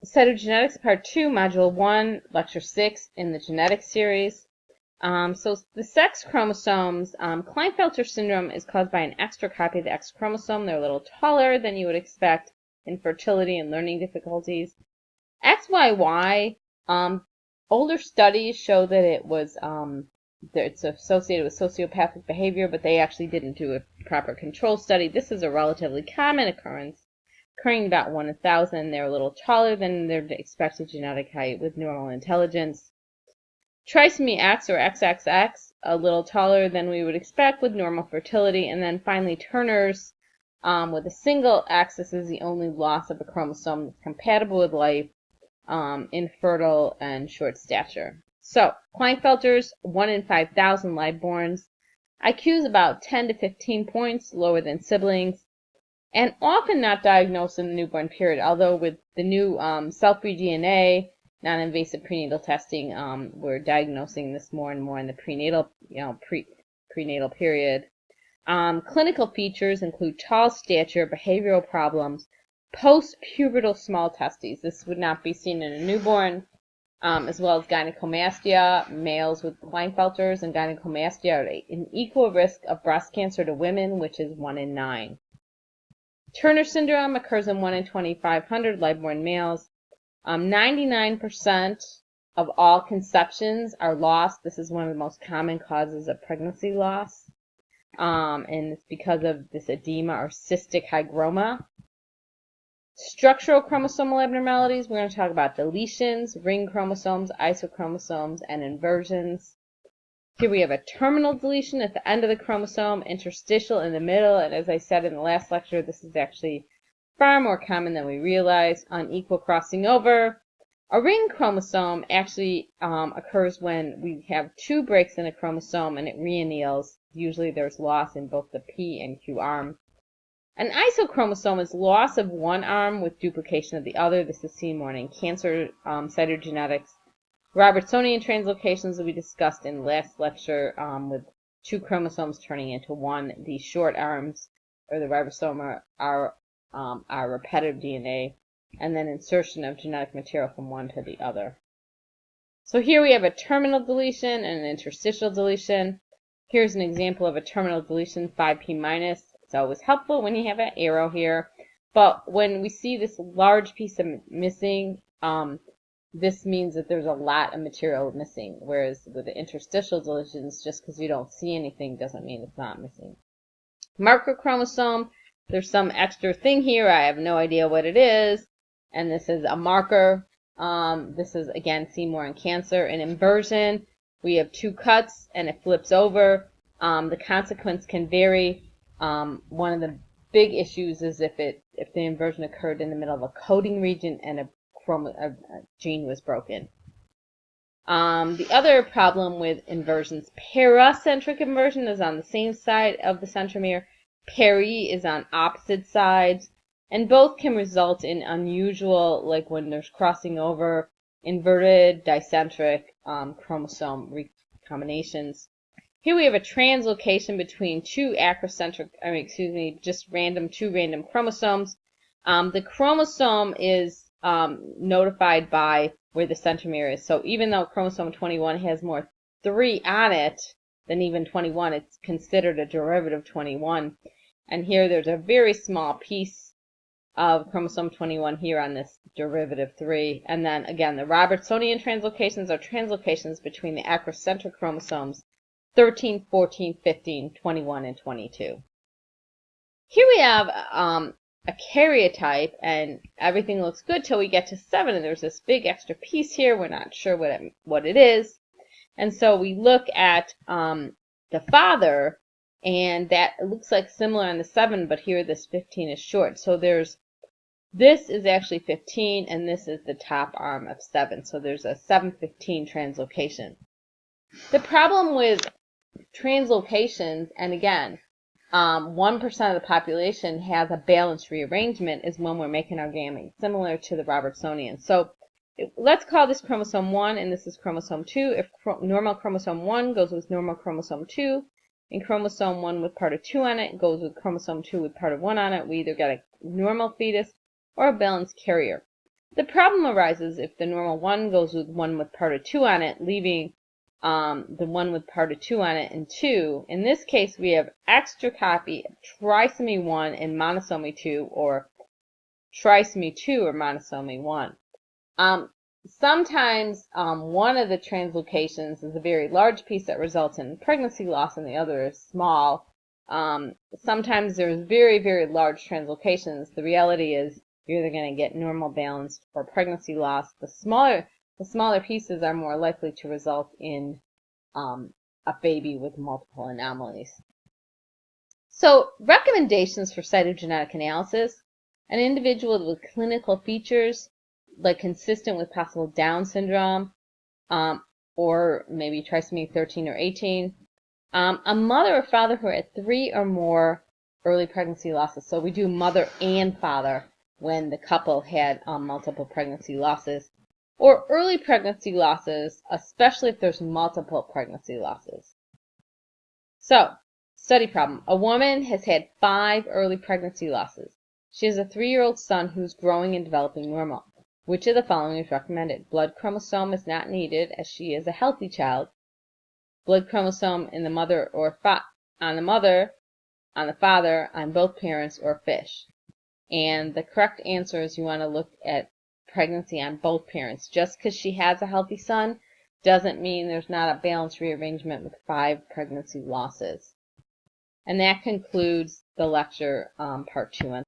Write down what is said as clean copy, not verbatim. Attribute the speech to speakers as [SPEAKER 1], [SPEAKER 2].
[SPEAKER 1] Cytogenetics Part 2, Module 1, Lecture 6 in the Genetics series. So the sex chromosomes, Klinefelter syndrome is caused by an extra copy of the X chromosome. They're a little taller than you would expect in fertility and learning difficulties. XYY, older studies show that it's associated with sociopathic behavior, but they actually didn't do a proper control study. This is a relatively common occurrence, occurring about 1 in 1,000. They're a little taller than their expected genetic height with normal intelligence. Trisomy X or XXX, a little taller than we would expect with normal fertility. And then finally Turner's with a single X. This is the only loss of a chromosome that's compatible with life, infertile, and short stature. So Klinefelter's 1 in 5,000 liveborns. IQ is about 10 to 15 points lower than siblings, and often not diagnosed in the newborn period, although with the new cell-free DNA, non-invasive prenatal testing, we're diagnosing this more and more in the prenatal, prenatal period. Clinical features include tall stature, behavioral problems, post-pubertal small testes. This would not be seen in a newborn, as well as gynecomastia. Males with Klinefelters and gynecomastia are at an equal risk of breast cancer to women, which is 1 in 9. Turner syndrome occurs in 1 in 2,500 liveborn males. 99% of all conceptions are lost. This is one of the most common causes of pregnancy loss. And it's because of this edema or cystic hygroma. Structural chromosomal abnormalities, we're going to talk about deletions, ring chromosomes, isochromosomes, and inversions. Here we have a terminal deletion at the end of the chromosome, interstitial in the middle, and as I said in the last lecture, this is actually far more common than we realize. Unequal crossing over. A ring chromosome actually occurs when we have 2 breaks in a chromosome and it reanneals. Usually there's loss in both the P and Q arm. An isochromosome is loss of one arm with duplication of the other. This is seen more in cancer cytogenetics. Robertsonian translocations that we discussed in last lecture, with 2 chromosomes turning into 1. These short arms, or the ribosome, are repetitive DNA, and then insertion of genetic material from one to the other. So here we have a terminal deletion and an interstitial deletion. Here's an example of a terminal deletion, 5p minus. It's always helpful when you have an arrow here, but when we see this large piece of missing, this means that there's a lot of material missing, whereas with the interstitial deletions, just because you don't see anything doesn't mean it's not missing. Marker chromosome, there's some extra thing here. I have no idea what it is, and this is a marker. This is, again, seen more in cancer. In inversion, we have 2 cuts, and it flips over. The consequence can vary. One of the big issues is if the inversion occurred in the middle of a coding region and a gene was broken. The other problem with inversions, paracentric inversion is on the same side of the centromere. Peri is on opposite sides, and both can result in unusual, like when there's crossing over, inverted dicentric chromosome recombinations. Here we have a translocation between 2 acrocentric, just 2 random chromosomes. The chromosome is notified by where the centromere is. So even though chromosome 21 has more 3 on it than even 21, it's considered a derivative 21. And here there's a very small piece of chromosome 21 here on this derivative 3. And then again, the Robertsonian translocations are translocations between the acrocentric chromosomes 13, 14, 15, 21, and 22. Here we have a karyotype, and everything looks good till we get to 7, and there's this big extra piece here. We're not sure what it is. And so we look at the father, and that it looks like similar on the 7, but here this 15 is short. So this is actually 15, and this is the top arm of 7. So there's a 7-15 translocation. The problem with translocations, and again, 1% of the population has a balanced rearrangement, is when we're making our gametes, similar to the Robertsonian. So let's call this chromosome 1, and this is chromosome 2. If normal chromosome 1 goes with normal chromosome 2, and chromosome 1 with part of 2 on it goes with chromosome 2 with part of 1 on it, we either get a normal fetus or a balanced carrier. The problem arises if the normal 1 goes with one with part of 2 on it, leaving the one with part of 2 on it and 2. In this case, we have extra copy of trisomy 1 and monosomy 2, or trisomy 2 or monosomy 1. Sometimes one of the translocations is a very large piece that results in pregnancy loss and the other is small. Sometimes there's very, very large translocations. The reality is you're either going to get normal balanced or pregnancy loss. The smaller pieces are more likely to result in a baby with multiple anomalies. So recommendations for cytogenetic analysis: an individual with clinical features like consistent with possible Down syndrome, or maybe trisomy 13 or 18. A mother or father who had 3 or more early pregnancy losses. So we do mother and father when the couple had multiple pregnancy losses. Or early pregnancy losses, especially if there's multiple pregnancy losses. So, study problem. A woman has had 5 early pregnancy losses. She has a 3-year-old son who's growing and developing normal. Which of the following is recommended? Blood chromosome is not needed as she is a healthy child. Blood chromosome in the mother or on the mother, on the father, on both parents, or fish. And the correct answer is you want to look at pregnancy on both parents. Just because she has a healthy son doesn't mean there's not a balanced rearrangement with 5 pregnancy losses. And that concludes the lecture, part 2 on